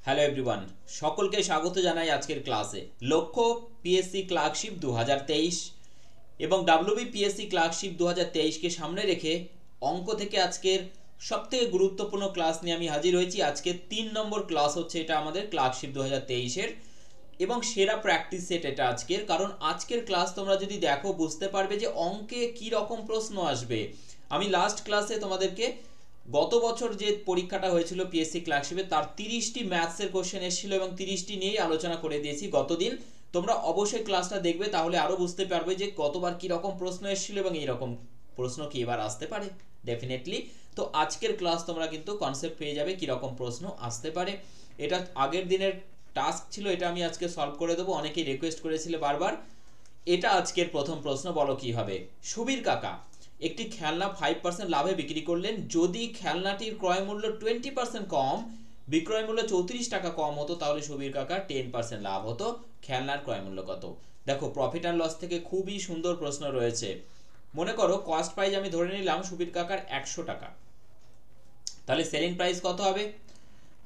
Hello everyone, সকলকে স্বাগত জানাই আজকের ক্লাসে। লক্ষ্য পিএসসি ক্লার্কশিপ 2023 এবং ডাব্লিউবি পিএসসি ক্লার্কশিপ 2023কে সামনে রেখে অঙ্ক থেকে আজকের সবথেকে গুরুত্বপূর্ণ ক্লাস নিয়ে আমি হাজির হয়েছি। আজকে 3 নম্বর ক্লাস হচ্ছে এটা আমাদের ক্লার্কশিপ 2023-এর এবং সেরা প্র্যাকটিস সেট এটা আজকের। কারণ আজকের ক্লাস তোমরা যদি দেখো বুঝতে পারবে যে অঙ্কে কি রকম প্রশ্ন আসবে। আমি লাস্ট ক্লাসে তোমাদেরকে গত বছর যে পরীক্ষাটা হয়েছিল পিএসসি ক্লার্কশিপে তার 30টি ম্যাথসের কোশ্চেন এসেছিল এবং 30টি নিয়েই আলোচনা করে দিয়েছি গতদিন। তোমরা অবশ্যই ক্লাসটা দেখবে, তাহলে আরো বুঝতে পারবে যে গতবার কি রকম প্রশ্ন এসেছিল এবং এইরকম প্রশ্ন কি এবার আসতে পারে ডেফিনেটলি। তো আজকের ক্লাস তোমরা কিন্তু কনসেপ্ট পেয়ে যাবে কি রকম প্রশ্ন আসতে পারে। এটা আগের দিনের টাস্ক ছিল, এটা আমি আজকে সলভ করে দেবো। অনেকেই রিকোয়েস্ট করেছিলে বারবার। এটা আজকের প্রথম প্রশ্ন, বলো কি হবে। সুবীর কাকা একটি খেলনা 5% লাভে বিক্রি করলেন। যদি খেলনাটির ক্রয় মূল্য 20% কম, বিক্রয় মূল্য 34 টাকা কম হতো, তাহলে সুবীর কাকার 10% লাভ হতো। খেলনার ক্রয় মূল্য কত? দেখো, প্রফিট অ্যান্ড লস থেকে খুবই সুন্দর প্রশ্ন রয়েছে। মনে করো কস্ট প্রাইস আমি ধরে নিলাম সুবীর কাকার 100 টাকা, তাহলে সেলিং প্রাইস কত হবে?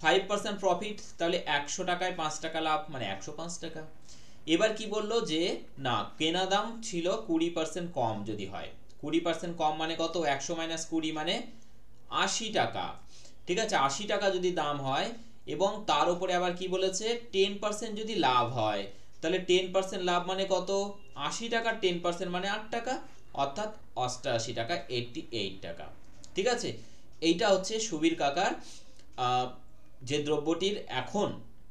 5% প্রফিট, তাহলে 100 টাকায় 5 টাকা লাভ, মানে 105 টাকা। এবার কি বললো যে না, কেনা দাম ছিল 20% কম। যদি হয় 20% কম মানে কত? 100 মাইনাস 20 মানে 80 টাকা। ঠিক আছে, 80 টাকা যদি দাম হয় এবং তার উপরে আবার কি বলেছে 10% যদি লাভ হয়, তাহলে 10% লাভ মানে কত? 80 টাকার 10% মানে 8 টাকা, অর্থাৎ 88 টাকা, 88 টাকা। ঠিক আছে, এইটা হচ্ছে সুবীর কাকার যে দ্রব্যটির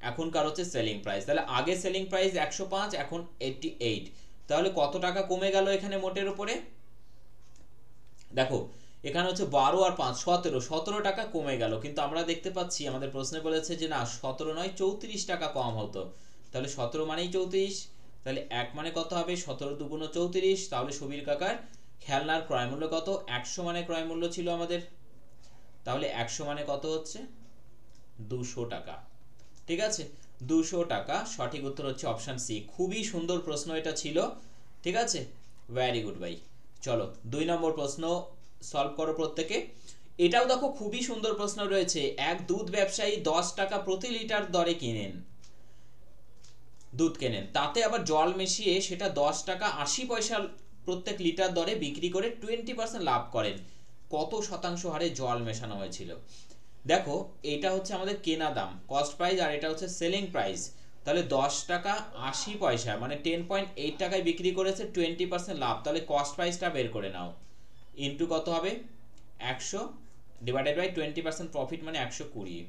এখনকার হচ্ছে সেলিং প্রাইস। তাহলে আগে সেলিং প্রাইস 105, এখন 88, তাহলে কত টাকা কমে গেল এখানে মোটের উপরে? দেখো এখানে হচ্ছে 12 আর 5 17 টাকা কমে গেল। কিন্তু আমরা দেখতে পাচ্ছি আমাদের প্রশ্নে বলেছে যে না 17 নয় 34 টাকা কম হতো। তাহলে 17 মানেই 34, তাহলে 1 মানে কত হবে? 17 দুগুণ 34। তাহলে সুবীর কাকার খেলনার ক্রয় মূল্য কত? 100 মানে ক্রয় মূল্য ছিল আমাদের, তাহলে 100 মানে কত হচ্ছে? 200 টাকা। ঠিক আছে, 200 টাকা। সঠিক উত্তর হচ্ছে অপশন সি। খুবই সুন্দর প্রশ্ন এটা ছিল। ঠিক আছে, ভেরি গুড ভাই। চলো 2 নম্বর প্রশ্ন সলভ করো প্রত্যেকে। এটাও দেখো খুবই সুন্দর প্রশ্ন রয়েছে। এক দুধ ব্যবসায়ী 10 টাকা প্রতি লিটার দরে দুধ কেনেন, তাতে আবার জল মিশিয়ে সেটা 10 টাকা 80 পয়সা প্রত্যেক লিটার দরে বিক্রি করে 20% লাভ করেন। কত শতাংশ হারে জল মেশানো হয়েছিল? দেখো এটা হচ্ছে আমাদের কেনা দাম কস্ট প্রাইস, আর এটা হচ্ছে সেলিং প্রাইস। তাহলে 10 টাকা 80 পয়সা মানে 10.8 টাকায় বিক্রি করেছে, 20% লাভ। তাহলে কস্ট প্রাইসটা বের করে নাও, ইনটু কত হবে? 100 ডিভাইডেড বাই 20% প্রফিট মানে 120,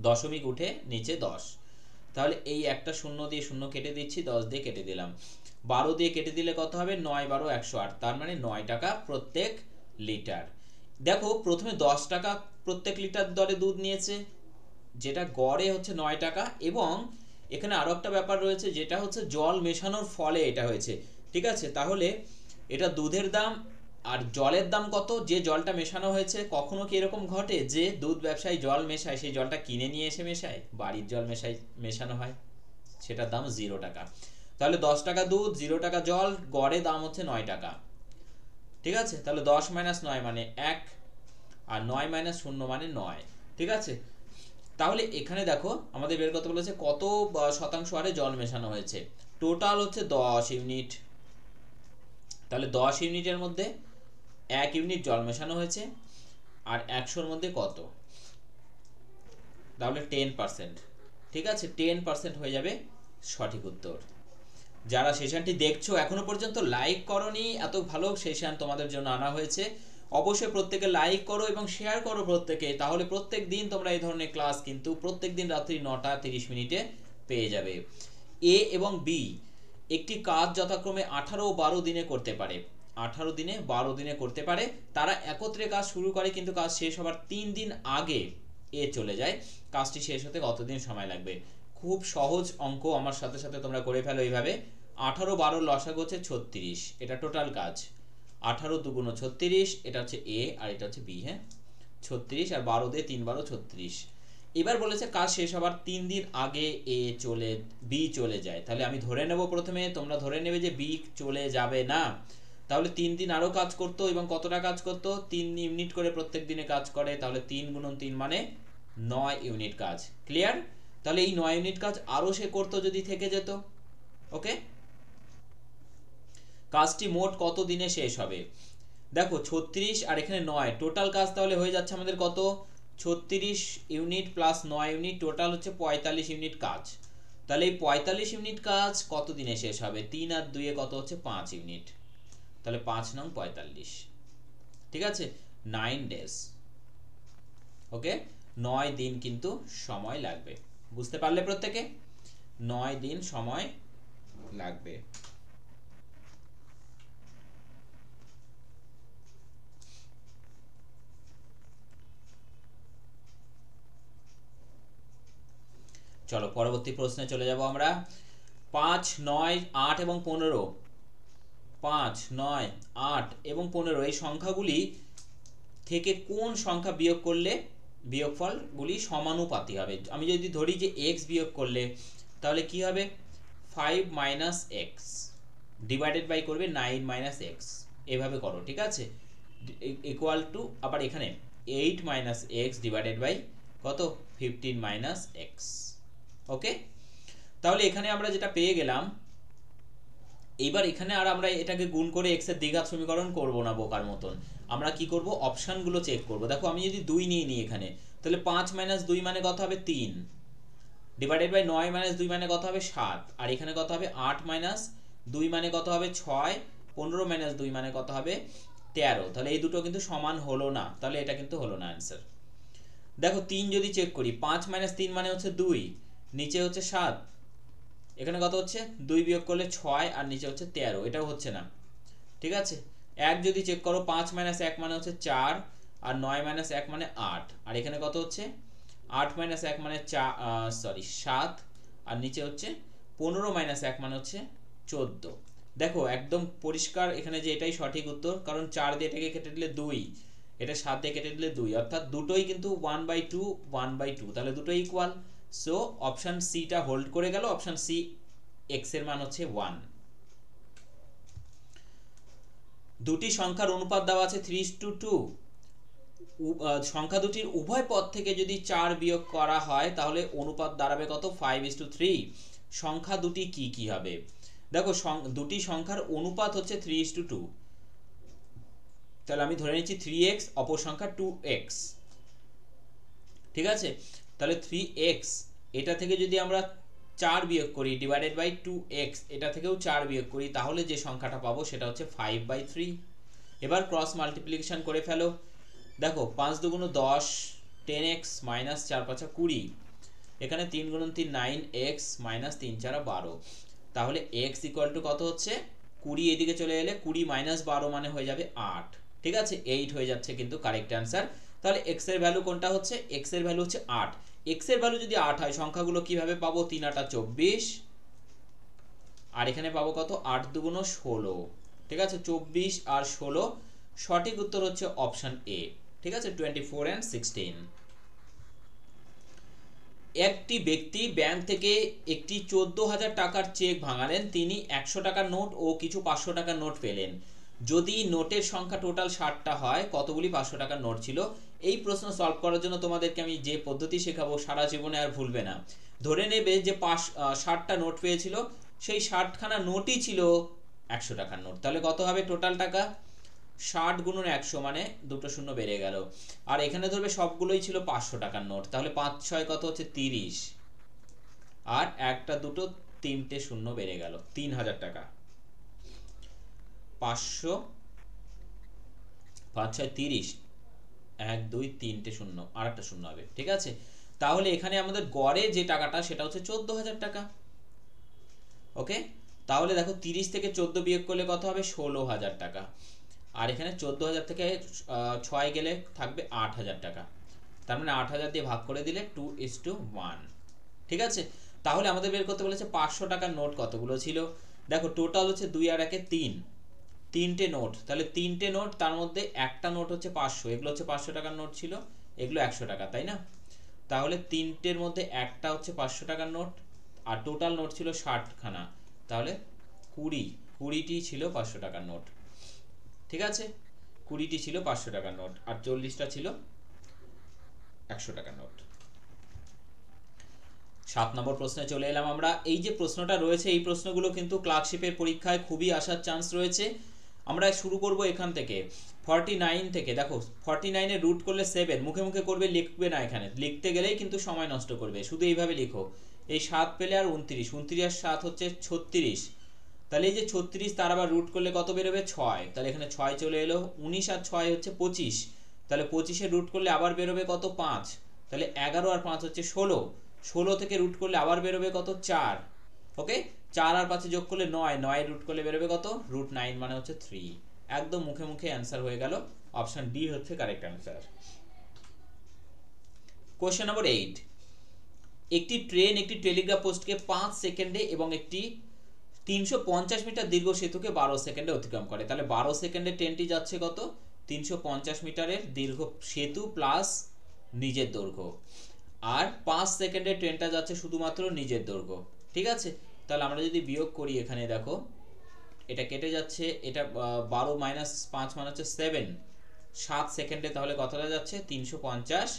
দশমিক উঠে নিচে 10। তাহলে এই একটা শূন্য দিয়ে শূন্য কেটে দিচ্ছি, 10 দিয়ে কেটে দিলাম, 12 দিয়ে কেটে দিলে কত হবে? 9 12 108, তার মানে 9 টাকা প্রত্যেক লিটার। দেখো প্রথমে 10 টাকা প্রত্যেক লিটার দরে দুধ নিয়েছে, যেটা গড়ে হচ্ছে 9 টাকা। এবং এখানে আরো একটা ব্যাপার রয়েছে, যেটা হচ্ছে জল মেশানোর ফলে এটা হয়েছে। ঠিক আছে, তাহলে এটা দুধের দাম আর জলের দাম কত? যে জলটা মেশানো হয়েছে, কখনো কি এরকম ঘটে যে দুধ ব্যবসায়ী জল মেশায়, সেই জলটা কিনে নিয়ে এসে মেশায়? বাড়ির জল মেশানো হয়, সেটার দাম 0 টাকা। তাহলে 10 টাকা দুধ, 0 টাকা জল, গড়ে দাম হচ্ছে 9 টাকা। ঠিক আছে, তাহলে 10 মাইনাস 9 মানে 1, আর 9 মাইনাস 0 মানে 9। ঠিক আছে, তাহলে এখানে দেখো আমাদের বের করতে বলেছে কত শতাংশ হারে জল মেশানো হয়েছে। টোটাল হচ্ছে 10 ইউনিট, তাহলে 10 ইউনিটের মধ্যে 1 ইউনিট জল মেশানো হয়েছে, আর 100-র মধ্যে কত? তাহলে 10%। ঠিক আছে, 10% হয়ে যাবে সঠিক উত্তর। যারা সেশনটি দেখছো এখনো পর্যন্ত লাইক করোনি, এত ভালো সেশন তোমাদের জন্য আনা হয়েছে, অবশ্যই প্রত্যেকে লাইক করো এবং শেয়ার করো প্রত্যেকে, তাহলে প্রত্যেক দিন তোমরা এই ধরনের ক্লাস কিন্তু প্রত্যেক দিন রাত্রি 9:30 পেয়ে যাবে। এ এবং বি একটি কাজ যথাক্রমে 18 ও 12 দিনে করতে পারে। 18 দিনে 12 দিনে করতে পারে। তারা একত্রে কাজ শুরু করে, কিন্তু কাজ শেষ হবার 3 দিন আগে এ চলে যায়। কাজটি শেষ হতে কতদিন সময় লাগবে? খুব সহজ অঙ্ক, আমার সাথে সাথে তোমরা করে ফেলো এইভাবে। 18 12 লসাগু হচ্ছে 36, এটা টোটাল কাজ। 18 দুগুণ 36, এটা হচ্ছে এ আর এটা হচ্ছে বি। হ্যাঁ, 36 আর 12 দিয়ে 3 12 36। এবার বলেছে কাজ শেষ হবার 3 দিন আগে বি চলে যায়। তাহলে আমি ধরে নেব, প্রথমে তোমরা ধরে নেবে যে বি চলে যাবে না। তাহলে 3 দিন আরো কাজ করতো এবং কতটা কাজ করতো? 3 ইউনিট করে প্রত্যেক দিনে কাজ করে, তাহলে 3 গুণন 3 মানে 9 ইউনিট কাজ। ক্লিয়ার? তাহলে এই 9 ইউনিট কাজ আরো সে করতো যদি থেকে যেত। ওকে, কাজটি মোট কত দিনে শেষ হবে? দেখো 36 আর এখানে 9, টোটাল কাজ তাহলে হয়ে যাচ্ছে আমাদের কত? 36 ইউনিট প্লাস 9 ইউনিট, টোটাল হচ্ছে 45 ইউনিট কাজ। তাহলে এই 45 ইউনিট কাজ কত দিনে শেষ হবে? 3 আর 2 এ কত হচ্ছে? 5 ইউনিট। তাহলে 5 নং 45, ঠিক আছে, 9 ডেজ। ওকে, 9 দিন কিন্তু সময় লাগবে। বুঝতে পারলে প্রত্যেকে? 9 দিন সময় লাগবে। চলো পরবর্তী প্রশ্নে চলে যাব আমরা। 5, 9, 8 এবং 15, 5, 9, 8 এবং 15 এই সংখ্যাগুলি থেকে কোন সংখ্যা বিয়োগ করলে বিয়োগফলগুলি সমানুপাতি হবে? আমি যদি ধরি যে x বিয়োগ করলে তাহলে কি হবে? 5 মাইনাস এক্স ডিভাইডেড বাই করবে 9 মাইনাস এক্স, এভাবে করো, ঠিক আছে, ইকুয়াল টু আবার এখানে 8 মাইনাস এক্স ডিভাইডেড বাই কত? 15 মাইনাস এক্স। ওকে, তাহলে এখানে আমরা যেটা পেয়ে গেলাম, এইবার এখানে আর আমরা এটাকে গুণ করে x এর দ্বিঘাত সমীকরণ করব না বোকার মতন। আমরা কি করব? অপশনগুলো চেক করব। দেখো আমি যদি 2 নিয়ে নিই এখানে, তাহলে 5 মাইনাস 2 মানে কত হবে? 3 ডিভাইডেড বাই 9 মাইনাস 2 মানে কত হবে? 7, আর এখানে কত হবে? 8 মাইনাস 2 মানে কত হবে? 6, 15 মাইনাস 2 মানে কত হবে? 13। তাহলে এই দুটো কিন্তু সমান হলো না, তাহলে এটা কিন্তু হলো না অ্যান্সার। দেখো 3 যদি চেক করি, 5 মাইনাস 3 মানে হচ্ছে 2, নিচে হচ্ছে 7, এখানে কত হচ্ছে? 2 বিয়োগ করলে 6 আর নিচে হচ্ছে 13, এটাও হচ্ছে না, ঠিক আছে। 1 যদি চেক করো, 5 মাইনাস 1 মানে হচ্ছে 4, আর 9 মাইনাস 1 মানে 8, আর এখানে কত হচ্ছে? 8 মাইনাস 1 মানে 7, আর নিচে হচ্ছে 15 মাইনাস 1 মানে হচ্ছে 14। দেখো একদম পরিষ্কার এখানে যে এটাই সঠিক উত্তর, কারণ 4 দিয়ে এটাকে কেটে দিলে 2, এটা 7 দিয়ে কেটে দিলে 2, অর্থাৎ দুটোই কিন্তু 1/2 1/2, তাহলে দুটোই ইকুয়াল। সো অপশন সি টা হোল্ড করে গেল, অপশন সি x এর মান হচ্ছে 1। দুটি সংখ্যার অনুপাত দেওয়া আছে 3:2, সংখ্যা দুটির উভয় পদ থেকে যদি 4 বিয়োগ করা হয় তাহলে অনুপাত দাঁড়াবে কত? 5:3। সংখ্যা দুটি কি কি হবে? দেখো দুটি সংখ্যার অনুপাত হচ্ছে 3:2, তাহলে আমি ধরে নিচ্ছি 3x, অপর সংখ্যা 2x, ঠিক আছে। তাহলে 3x এটা থেকে যদি আমরা 4 বিয়োগ করি ডিভাইডেড বাই 2x, এটা থেকেও 4 বিয়োগ করি, তাহলে যে সংখ্যাটা পাবো সেটা হচ্ছে 5/3। এবার ক্রস মাল্টিপ্লিকেশন করে ফেলো। দেখো 5 দুগুণ 10, 10x মাইনাস 4 5 20, এখানে 3 গুণ 3 9x মাইনাস 3 4 12, তাহলে x ইকুয়াল টু কত হচ্ছে? 20, এদিকে চলে এলে 20 মাইনাস 12 মানে হয়ে যাবে 8, ঠিক আছে, 8 হয়ে যাচ্ছে কিন্তু কারেক্ট অ্যান্সার। তাহলে x এর ভ্যালু কোনটা হচ্ছে? x এর ভ্যালু হচ্ছে 8। x এর ভ্যালু যদি 8 হয়, সংখ্যাগুলো কিভাবে পাবো? 3 8 24, আর এখানে পাবো কত? 8 দুগুণ 16, ঠিক আছে, 24 আর 16, সঠিক উত্তর হচ্ছে অপশন এ, ঠিক আছে, 24 and 16। একটি ব্যক্তি ব্যাংক থেকে একটি 14,000 টাকার চেক ভাঙালেন। তিনি 100 টাকার নোট ও কিছু 500 টাকার নোট পেলেন। যদি নোটের সংখ্যা টোটাল 60টা হয়, কতগুলি 500 টাকার নোট ছিল? এই প্রশ্ন সলভ করার জন্য তোমাদেরকে আমি যে পদ্ধতি শেখাবো সারা জীবনে আর ভুলবে না। ধরে নেবে যে 60টা নোট পেয়েছিল, সেই 60খানা নোটই ছিল 100 টাকার নোট, তাহলে কত হবে টোটাল টাকা? 60 গুণন 100 মানে দুটো শূন্য বেড়ে গেল, আর এখানে ধরবে সবগুলোই ছিল 500 টাকার নোট, তাহলে 5 6 কত হচ্ছে? 30, আর একটা দুটো তিনটে শূন্য বেড়ে গেল, 3000 টাকা। 500 5 6 30, 1 2 3টে শূন্য, আর একটা শূন্য হবে, ঠিক আছে। তাহলে এখানে আমাদের গড়ে যে টাকাটা সেটা হচ্ছে 14,000 টাকা। ওকে, তাহলে দেখো 30 থেকে 14 বিয়োগ করলে কত হবে? 16,000 টাকা, আর এখানে 14,000 থেকে 6 গেলে থাকবে 8,000 টাকা, তার মানে 8,000 দিয়ে ভাগ করে দিলে 2:1, ঠিক আছে। তাহলে আমাদের বের করতে বলেছে 500 টাকার নোট কতগুলো ছিল। দেখো টোটাল হচ্ছে 2 আর 1 3, তিনটে নোট, তাহলে তিনটে নোট, তার মধ্যে একটা নোট হচ্ছে 500, এগুলো হচ্ছে 500 টাকার নোট ছিল, এগুলো 100 টাকা, তাই না? তাহলে তিনটের মধ্যে একটা হচ্ছে 500 টাকার নোট, আর টোটাল নোট ছিল 60খানা, তাহলে 20টি ছিল 500 টাকার নোট, ঠিক আছে, 20টি ছিল 500 টাকার নোট, আর 40টা ছিল 100 টাকার নোট। 7 নম্বর প্রশ্নে চলে এলাম আমরা। এই যে প্রশ্নটা রয়েছে এই প্রশ্নগুলো কিন্তু ক্লার্কশিপের পরীক্ষায় খুবই আসার চান্স রয়েছে। আমরা শুরু করব এখান থেকে 49 থেকে। দেখো 49 এর রুট করলে 7, মুখে মুখে করবে, লিখবে না, এখানে লিখতে গেলেই কিন্তু সময় নষ্ট করবে, শুধু এইভাবে লিখো। এই 7 পেলে আর 29, 29 আর 7 হচ্ছে 36, তাহলে এই যে 36 তার আবার রুট করলে কত বেরোবে 6, তাহলে এখানে 6 চলে এলো। 19 আর 6 হচ্ছে 25, তাহলে 25 এর রুট করলে আবার বেরোবে কত 5, তাহলে 11 আর 5 হচ্ছে 16, 16 থেকে রুট করলে আবার বেরোবে কত 4, ওকে। 4 আর 5 যোগ করলে 9, 9 রুট করলে বেরোবে কত রুট 9 মানে হচ্ছে 3। একদম মুখে মুখে অ্যান্সার হয়ে গেল, অপশন ডি হচ্ছে কারেক্ট অ্যান্সার। কোশ্চেন নম্বর 8, একটি ট্রেন একটি টেলিগ্রাফ পোস্টকে 5 সেকেন্ডে এবং একটি 350 মিটার দীর্ঘ সেতুকে 12 সেকেন্ডে অতিক্রম করে। তাহলে 12 সেকেন্ডে ট্রেনটি যাচ্ছে কত 350 মিটারের দীর্ঘ সেতু প্লাস নিজের দৈর্ঘ্য, আর 5 সেকেন্ডে ট্রেনটা যাচ্ছে শুধুমাত্র নিজের দৈর্ঘ্য। ঠিক আছে, তাহলে আমরা যদি বিয়োগ করি, এখানে দেখো এটা কেটে যাচ্ছে, এটা 12 মাইনাস 5 মানে হচ্ছে 7, 7 সেকেন্ডে তাহলে কতটা যাচ্ছে 350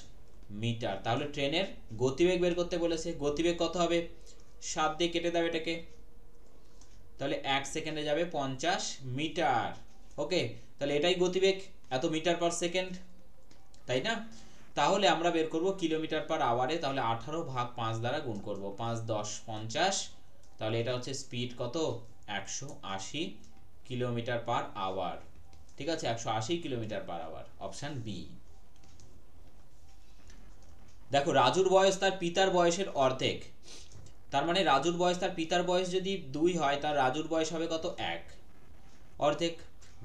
মিটার। তাহলে ট্রেনের গতিবেগ বের করতে বলেছে, গতিবেগ কত হবে 7 দিয়ে কেটে দাও এটাকে, তাহলে 1 সেকেন্ডে যাবে 50 মিটার, ওকে। তাহলে এটাই গতিবেগ, এত মিটার পার সেকেন্ড, তাই না? তাহলে আমরা বের করব কিলোমিটার পার আওয়ারে, তাহলে 18 ভাগ 5 দ্বারা গুণ করব, 5 10 50, তাহলে এটা হচ্ছে স্পিড কত 180 কিলোমিটার পার আওয়ার। ঠিক আছে, 180 kilometre per hour, option B. দেখো রাজুর বয়স তার পিতার বয়সের অর্ধেক, তার মানে রাজুর বয়স তার পিতার বয়স যদি 2 হয়, তার রাজুর বয়স হবে কত 1, অর্ধেক।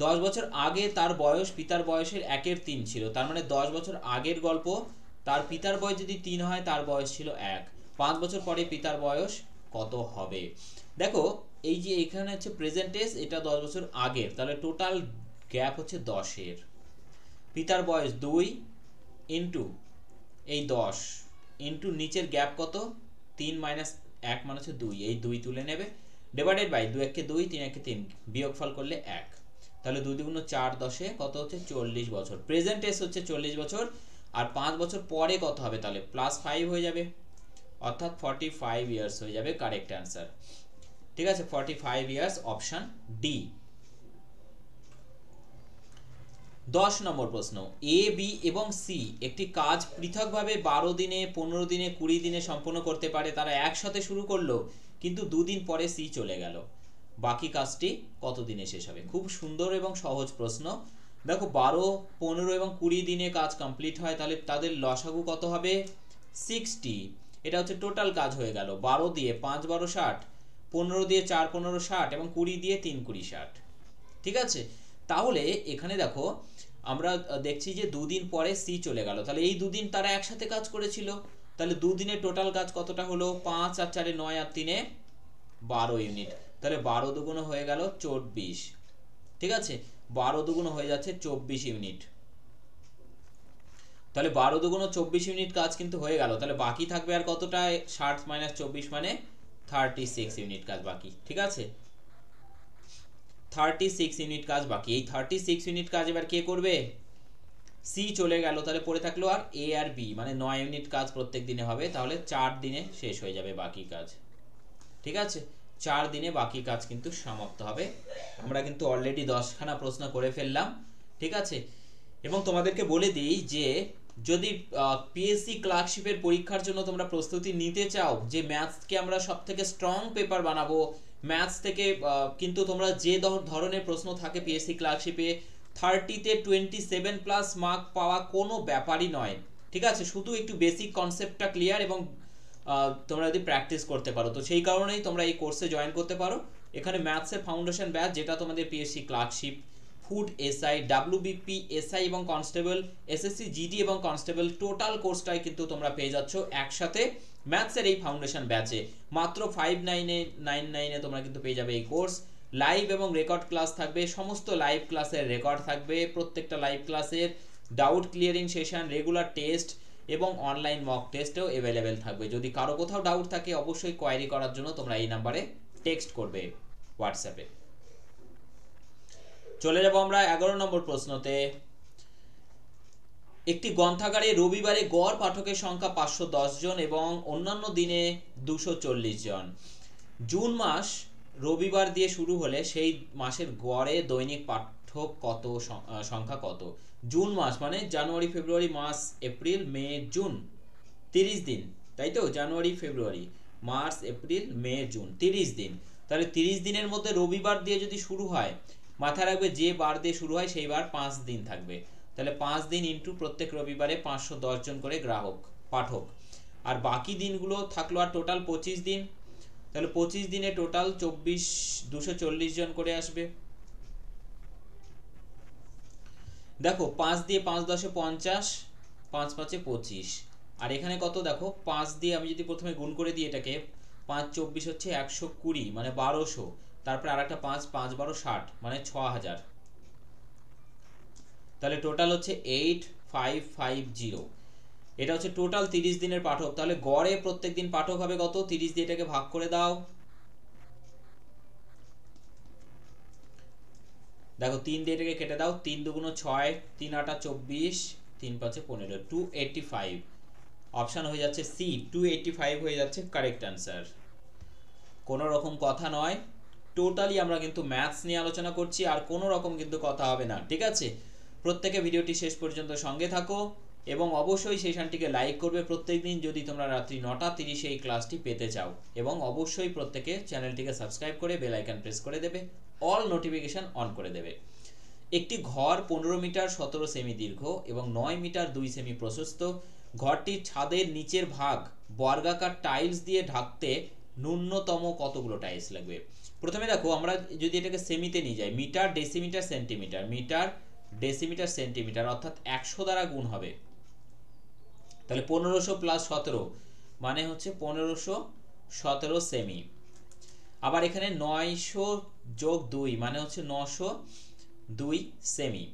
10 বছর আগে তার বয়স পিতার বয়সের 1/3 ছিল, তার মানে 10 বছর আগের গল্প, তার পিতার বয়স যদি 3 হয় তার বয়স ছিল 1, 5 বছর পরে পিতার বয়স কত হবে? দেখো এই যে এখানে হচ্ছে প্রেজেন্ট এজ, এটা 10 বছর আগের, তাহলে টোটাল গ্যাপ হচ্ছে 10 এর, পিতার বয়স 2 ইন্টু এই 10 ইন্টু নিচের গ্যাপ কত 3 মাইনাস 1 মানে হচ্ছে 2, এই 2 তুলে নেবে, ডিভাইডেড বাই 2 1 কে 2 3 1 কে 3, বিয়োগফল করলে 1, তাহলে 2 2 4 10 কত হচ্ছে 40 বছর। প্রেজেন্ট এজ হচ্ছে 40 বছর, আর 5 বছর পরে কত হবে তাহলে প্লাস 5 হয়ে যাবে, অর্থাৎ 45 ইয়ার্স হয়ে যাবে কারেক্ট অ্যান্সার। ঠিক আছে, 45 ইয়ার্স, অপশন ডি। 10 নম্বর প্রশ্ন, এ বি এবং সি একটি কাজ পৃথকভাবে 12 দিনে 15 দিনে 20 দিনে সম্পন্ন করতে পারে। তারা একসাথে শুরু করলো, কিন্তু 2 দিন পরে সি চলে গেল, বাকি কাজটি কত দিনে শেষ হবে? খুব সুন্দর এবং সহজ প্রশ্ন। দেখো 12 15 এবং 20 দিনে কাজ কমপ্লিট হয়, তাহলে তাদের লসাগু কত হবে 60, এটা হচ্ছে টোটাল কাজ হয়ে গেল। 12 দিয়ে 5 12 60, 15 দিয়ে 4 15 60 এবং 20 দিয়ে 3 20 60। ঠিক আছে, তাহলে এখানে দেখো আমরা দেখছি যে 2 দিন পরে সি চলে গেল, তাহলে এই 2 দিন তারা একসাথে কাজ করেছিল, তাহলে 2 দিনের টোটাল কাজ কতটা হলো 5 আর 4 9 আর 3 12 ইউনিট, তাহলে 12 দুগুণ হয়ে গেল 24। ঠিক আছে, 12 দুগুণ হয়ে যাচ্ছে 24 ইউনিট, তাহলে 12 দুগুণ 24 ইউনিট কাজ কিন্তু হয়ে গেল, তাহলে বাকি থাকবে আর কতটা 60 মাইনাস 24 মানে 36 ইউনিট কাজ বাকি। ঠিক আছে, 36 ইউনিট কাজ বাকি। এই 36 ইউনিট কাজ এবার কে করবে? সি চলে গেল, তাহলে পড়ে থাকলো আর এ আর বি, মানে 9 ইউনিট কাজ প্রত্যেক দিনে হবে, তাহলে 4 দিনে শেষ হয়ে যাবে বাকি কাজ। ঠিক আছে, 4 দিনে বাকি কাজ কিন্তু সমাপ্ত হবে। আমরা কিন্তু অলরেডি 10খানা প্রশ্ন করে ফেললাম। ঠিক আছে, এবং তোমাদেরকে বলে দিই যে যদি পিএসসি ক্লার্কশিপের পরীক্ষার জন্য তোমরা প্রস্তুতি নিতে চাও, যে ম্যাথসকে আমরা সবথেকে স্ট্রং পেপার বানাবো, ম্যাথস থেকে কিন্তু তোমরা যে ধরনের প্রশ্ন থাকে পিএসসি ক্লার্কশিপে 30-তে 27 প্লাস মার্ক পাওয়া কোনো ব্যাপারই নয়। ঠিক আছে, শুধু একটু বেসিক কনসেপ্টটা ক্লিয়ার এবং তোমরা যদি প্র্যাকটিস করতে পারো, তো সেই কারণেই তোমরা এই কোর্সে জয়েন করতে পারো। এখানে ম্যাথসের ফাউন্ডেশন ব্যাচ, যেটা তোমাদের PSC clerkship, food SI, WBP SI এবং কনস্টেবল, এসএসসি জিডি এবং কনস্টেবল টোটাল কোর্সটাই কিন্তু তোমরা পেয়ে যাচ্ছ একসাথে ম্যাথসের এই ফাউন্ডেশন ব্যাচে। মাত্র 5999 তোমরা কিন্তু পেয়ে যাবে এই কোর্স। লাইভ এবং রেকর্ড ক্লাস থাকবে, সমস্ত লাইভ ক্লাসের রেকর্ড থাকবে, প্রত্যেকটা লাইভ ক্লাসের doubt clearing session, regular test এবং অনলাইন মক টেস্টও অ্যাভেলেবেল থাকবে। যদি কারো কোথাও ডাউট থাকে অবশ্যই কোয়ারি করার জন্য তোমরা এই নাম্বারে টেক্সট করবে হোয়াটসঅ্যাপে। চলে যাব আমরা 11 নম্বর প্রশ্নতে। একটি গ্রন্থাগারে রবিবারে গড় পাঠকের সংখ্যা 510 জন এবং অন্যান্য দিনে 240 জন। জুন মাস রবিবার দিয়ে শুরু হলে সেই মাসের গড়ে দৈনিক পাঠক কত সংখ্যা কত? জুন মাস মানে January February March April May June, 30 দিন, তাই তো? January February March April May June, 30 দিন। তাহলে 30 দিনের মধ্যে রবিবার দিয়ে যদি শুরু হয়, মাথায় রাখবে যে বার দিয়ে শুরু হয় সেই বার 5 দিন থাকবে। তাহলে 5 দিন ইন্টু প্রত্যেক রবিবারে 510 জন করে গ্রাহক পাঠক, আর বাকি দিনগুলো থাকলো আর টোটাল 25 দিন। তাহলে 25 দিনে টোটাল 240 জন করে আসবে। দেখো 5 দিয়ে 5 10 50, 5 5 25, আর এখানে কত দেখো 5 দিয়ে আমি যদি প্রথমে গুণ করে দিই এটাকে, 5 24 হচ্ছে 120 মানে 1200, তারপরে আরেকটা 5 5 12 60 মানে 6000। তাহলে টোটাল হচ্ছে 8550। এটা হচ্ছে টোটাল 30 দিনের পাঠক। তাহলে গড়ে প্রত্যেক দিন পাঠক হবে কত? 30 দিয়ে এটাকে ভাগ করে দাও। দেখো 3 দিয়ে এটাকে কেটে দাও, 3 দুগুণ 6, 3 8 24, 3 5 15, 285। অপশন হয়ে যাচ্ছে সি, 285 হয়ে যাচ্ছে কারেক্ট অ্যান্সার। কোনো রকম কথা নয়, টোটালি আমরা কিন্তু ম্যাথস নিয়ে আলোচনা করছি, আর কোনো রকম কিন্তু কথা হবে না, ঠিক আছে? প্রত্যেকে ভিডিওটি শেষ পর্যন্ত সঙ্গে থাকো এবং অবশ্যই সেশনটিকে লাইক করবে প্রত্যেকদিন যদি তোমরা রাত্রি 9:30 এই ক্লাসটি পেতে চাও, এবং অবশ্যই প্রত্যেকে চ্যানেলটিকে সাবস্ক্রাইব করে বেল আইকন প্রেস করে দেবে, অল নোটিফিকেশন অন করে দেবে। একটি ঘর 15 মিটার 17 সেমি দীর্ঘ এবং 9 মিটার 2 সেমি প্রশস্ত। ঘরটির ছাদের নিচের ভাগ বর্গাকার টাইলস দিয়ে ঢাকতে ন্যূনতম কতগুলো টাইলস লাগবে? প্রথমে দেখো আমরা যদি এটাকে সেমিতে নিয়ে যাই, metre decimetre centimetre, metre decimetre centimetre, অর্থাৎ 100 দ্বারা গুণ হবে। তাহলে 1500 প্লাস 17 মানে হচ্ছে 1517 সেমি। আবার এখানে 900 যোগ 2 মানে হচ্ছে 902 সেমি।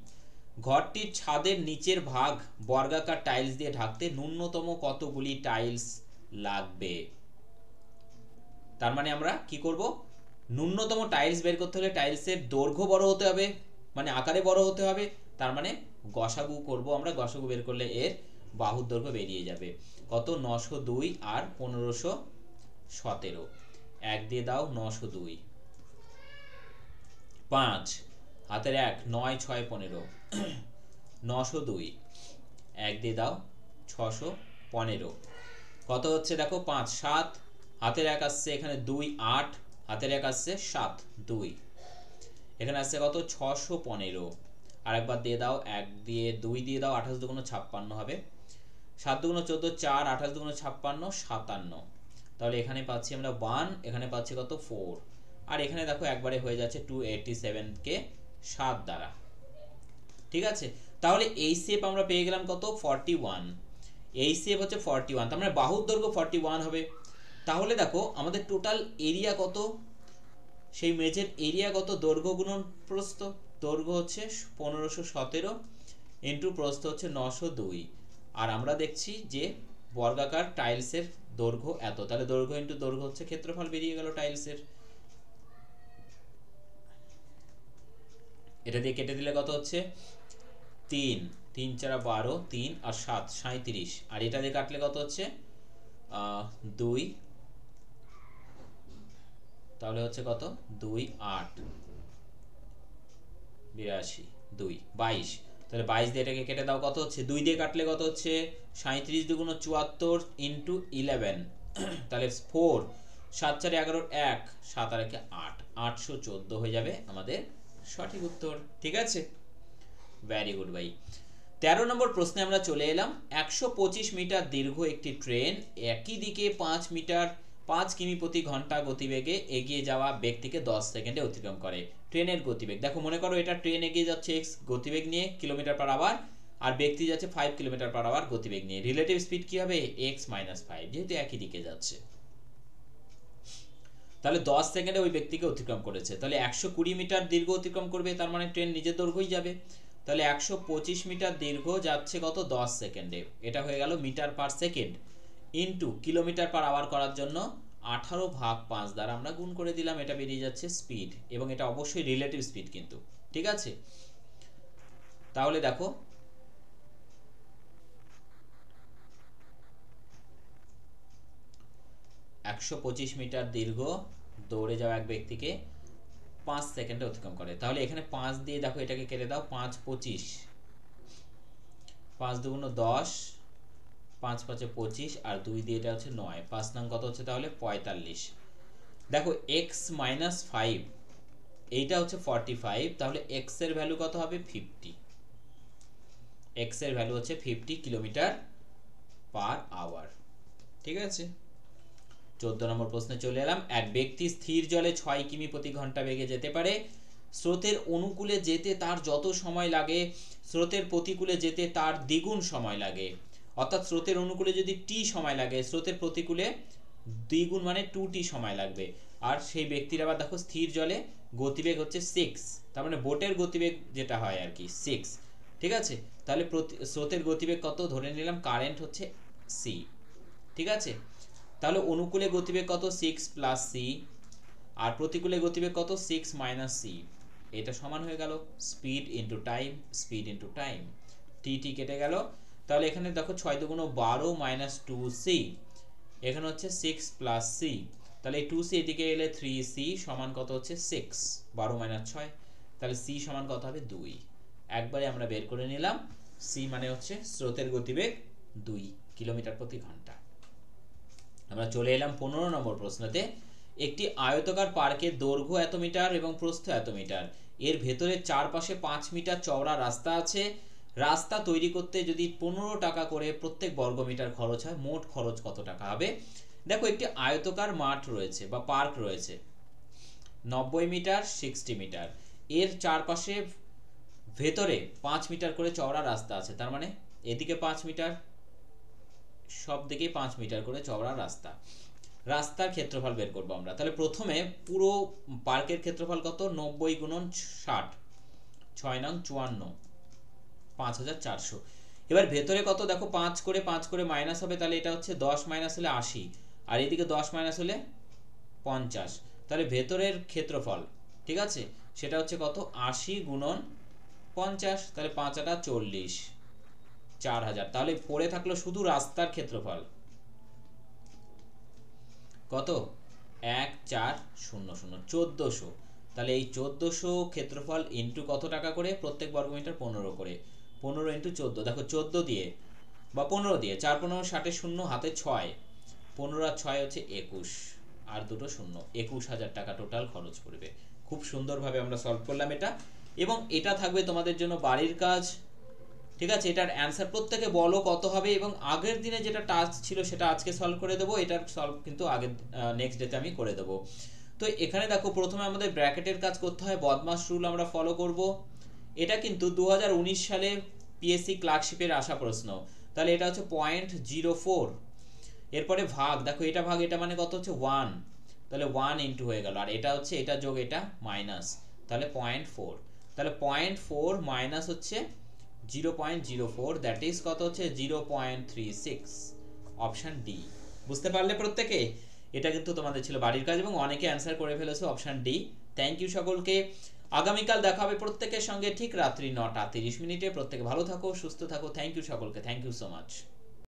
ঘরটির ছাদের নিচের ভাগ বর্গাকার টাইলস দিয়ে ঢাকতে ন্যূনতম কতগুলি টাইলস লাগবে? তার মানে আমরা কি করব? ন্যূনতম টাইলস বের করতে হলে টাইলসের দৈর্ঘ্য বড় হতে হবে, মানে আকারে বড় হতে হবে। তার মানে গসাগু করব আমরা, গসাগু বের করলে এর বাহুর দৈর্ঘ্য বেরিয়ে যাবে কত? 902 আর 1517, 1 দিয়ে দাও 902, 5 হাতের 1 9 6 15, 902, 1 দিয়ে দাও 615, কত হচ্ছে দেখো 5 7, হাতের 1 আসছে এখানে 2 8, হাতের 1 আসছে 7 2, এখানে আসছে কত? 615, আরেকবার দিয়ে দাও 1 দিয়ে 2 দিয়ে দাও, 28 দুগুণ 56 হবে, 7 দুগুণ 14 4, 28 দুগুণ 56 57। তাহলে এখানে পাচ্ছি আমরা 1, এখানে পাচ্ছি কত? 4, আর এখানে দেখো একবারে হয়ে যাচ্ছে 287 কে 7 দ্বারা, ঠিক আছে? তাহলে এই শেপ আমরা পেয়ে গেলাম কত? 41। এই শেপ হচ্ছে 41, তার মানে বাহুর দৈর্ঘ্য 41 হবে। তাহলে দেখো আমাদের টোটাল এরিয়া কত? সেই মেঝের এরিয়া কত? দৈর্ঘ্য গুণন প্রস্থ। দৈর্ঘ্য হচ্ছে 1517 ইন্টু প্রস্থ হচ্ছে 902, আর আমরা দেখছি যে বর্গাকার টাইলসের দৈর্ঘ্য এত, তাহলে দৈর্ঘ্য ইন্টু দৈর্ঘ্য হচ্ছে ক্ষেত্রফল, বেরিয়ে গেল টাইলসের। এটা দিয়ে কেটে দিলে কত হচ্ছে? 3 3 4 12, 3 আর 7 37, আর এটা দিয়ে কাটলে কত হচ্ছে? 2, তাহলে হচ্ছে কত? 2 8 82 2 22, তাহলে 22 দিয়ে এটাকে কেটে দাও, কত হচ্ছে? 2 দিয়ে কাটলে কত হচ্ছে? 37 দুগুণ 74 ইন্টু 11, তাহলে 4 7 4 11 1, 7 আর 1 8, 814 হয়ে যাবে আমাদের সঠিক উত্তর, ঠিক আছে? ভেরি গুড ভাই। 13 নম্বর প্রশ্নে আমরা চলে এলাম। 125 মিটার দীর্ঘ একটি ট্রেন একই দিকে 5 কিমি প্রতি ঘন্টা গতিবেগে এগিয়ে যাওয়া ব্যক্তিকে 10 সেকেন্ডে অতিক্রম করে। ট্রেনের গতিবেগ দেখো, মনে করো এটা ট্রেন এগিয়ে যাচ্ছে x গতিবেগ নিয়ে কিলোমিটার পার আওয়ার, আর ব্যক্তি যাচ্ছে 5 কিলোমিটার পার আওয়ার গতিবেগ নিয়ে। রিলেটিভ স্পিড কি হবে? x - 5, যেহেতু একই দিকে যাচ্ছে। তাহলে 10 সেকেন্ডে ওই ব্যক্তিকে অতিক্রম করেছে, তাহলে 120 মিটার দীর্ঘ অতিক্রম করবে, তার মানে ট্রেন নিজের দৈর্ঘ্যই যাবে। তাহলে 125 মিটার দীর্ঘ যাচ্ছে কত? 10 সেকেন্ডে। এটা হয়ে গেল metre per second into kilometre per hour করার জন্য 18 ভাগ 5 দ্বারা আমরা গুণ করে দিলাম, এটা বেরিয়ে যাচ্ছে স্পিড, এবং এটা অবশ্যই রিলেটিভ স্পিড কিন্তু, ঠিক আছে? তাহলে দেখো 125 মিটার দীর্ঘ দৌড়ে যাওয়া এক ব্যক্তিকে 5 সেকেন্ডে অতিক্রম করে। তাহলে এখানে 5 দিয়ে দেখো এটাকে কেটে দাও, 5 25, 5 দুগুণ 10, 5 5 25 আর 2 দিয়ে এটা হচ্ছে 9, 5 নং কত হচ্ছে তাহলে 45। দেখো x - 5 এইটা হচ্ছে 45, তাহলে x এর ভ্যালু কত হবে 50। x এর ভ্যালু হচ্ছে 50 কিলোমিটার পার আওয়ার। ঠিক আছে, 14 নম্বর প্রশ্নে চলে এলাম। এক ব্যক্তি স্থির জলে 6 কিমি প্রতি ঘন্টা বেগে যেতে পারে। স্রোতের অনুকূলে যেতে তার যত সময় লাগে স্রোতের প্রতিকূলে যেতে তার দ্বিগুণ সময় লাগে। অর্থাৎ স্রোতের অনুকূলে যদি টি সময় লাগে, স্রোতের প্রতিকূলে দ্বিগুণ মানে 2t সময় লাগবে। আর সেই ব্যক্তির আবার দেখো স্থির জলে গতিবেগ হচ্ছে 6, তার মানে বোটের গতিবেগ যেটা হয় আর কি 6। ঠিক আছে, তাহলে স্রোতের গতিবেগ কত ধরে নিলাম, কারেন্ট হচ্ছে c। ঠিক আছে, তাহলে অনুকূলে গতিবেগ কত 6 প্লাস c, আর প্রতিকূলে গতিবেগ কত 6 মাইনাস c। এটা সমান হয়ে গেল speed into time, speed into time, T T কেটে গেল। তাহলে এখানে দেখো 6 দুগুণ 12 মাইনাস 2c, এখানে হচ্ছে 6 প্লাস c, তাহলে এই 2c এদিকে এলে 3c সমান কত হচ্ছে 6, 12 মাইনাস 6, তাহলে c সমান কত হবে 2। একবারে আমরা বের করে নিলাম c মানে হচ্ছে স্রোতের গতিবেগ 2 কিলোমিটার প্রতি ঘন্টা। আমরা চলে এলাম 15 নম্বর প্রশ্নতে। একটি আয়তাকার পার্কের দৈর্ঘ্য এত মিটার এবং প্রস্থ এত মিটার, এর ভেতরে চারপাশে 5 মিটার চওড়া রাস্তা আছে। রাস্তা তৈরি করতে যদি 15 টাকা করে প্রত্যেক বর্গমিটার খরচ হয়, মোট খরচ কত টাকা হবে? দেখো একটি আয়তাকার মাঠ রয়েছে বা পার্ক রয়েছে, 90 মিটার 60 মিটার, এর চারপাশে ভেতরে 5 মিটার করে চওড়া রাস্তা আছে। তার মানে এদিকে 5 মিটার, সব দিকে 5 মিটার করে চওড়া রাস্তা। রাস্তার ক্ষেত্রফল বের করব আমরা। তাহলে প্রথমে পুরো পার্কের ক্ষেত্রফল কত, 90 গুণন 60, 6 নং 54, 5400। এবার ভেতরে কত দেখো 5 করে মাইনাস হবে, তাহলে এটা হচ্ছে 10 মাইনাস হলে 80, আর এদিকে 10 মাইনাস হলে 50। তাহলে ভেতরের ক্ষেত্রফল, ঠিক আছে, সেটা হচ্ছে কত 80 গুণন 50, তাহলে 5 × 8 = 40, 4000। তাহলে পড়ে থাকলো শুধু রাস্তার ক্ষেত্রফল কত 1400, 1400। তাহলে এই 1400 ক্ষেত্রফল ইনটু কত টাকা করে প্রত্যেক বর্গমিটার 15 করে, 15 ইনটু 14, দেখো 14 দিয়ে বা 15 দিয়ে 4 15 60 শূন্য হাতে 6, 15 আর 6 হচ্ছে 21, আর দুটো শূন্য, 21000 টাকা টোটাল খরচ পড়বে। খুব সুন্দরভাবে আমরা সলভ করলাম এটা, এবং এটা থাকবে তোমাদের জন্য বাড়ির কাজ। ঠিক আছে, এটার অ্যান্সার প্রত্যেকে বলো কত হবে, এবং আগের দিনে যেটা টাস্ক ছিল সেটা আজকে সলভ করে দেবো, এটার সলভ কিন্তু আগের নেক্সট ডেতে আমি করে দেবো। তো এখানে দেখো প্রথমে আমাদের ব্র্যাকেটের কাজ করতে হয়, বদমাস রুল আমরা ফলো করব। এটা কিন্তু 2019 সালে পিএসসি ক্লার্কশিপের আসা প্রশ্ন, তাহলে এটা হচ্ছে 0.04। এরপরে ভাগ, দেখো এটা ভাগ এটা মানে কত হচ্ছে 1, তাহলে 1 ইনটু হয়ে গেল, আর এটা হচ্ছে এটা যোগ এটা মাইনাস, তাহলে 0.4, তাহলে 0.4 মাইনাস হচ্ছে 0.04, দ্যাট ইজ কত হচ্ছে 0.36, অপশন ডি। বুঝতে পারলে প্রত্যেকে? এটা কিন্তু তোমাদের ছিল বাড়ির কাজ এবং অনেকে অ্যান্সার করে ফেলেছো অপশন ডি। থ্যাংক ইউ সকলকে। আগামীকাল দেখা হবে প্রত্যেকের সঙ্গে ঠিক রাত্রি 9টা 30 মিনিটে। প্রত্যেকে ভালো থাকো, সুস্থ থাকো। থ্যাংক ইউ সকলকে, থ্যাংক ইউ সো মাচ।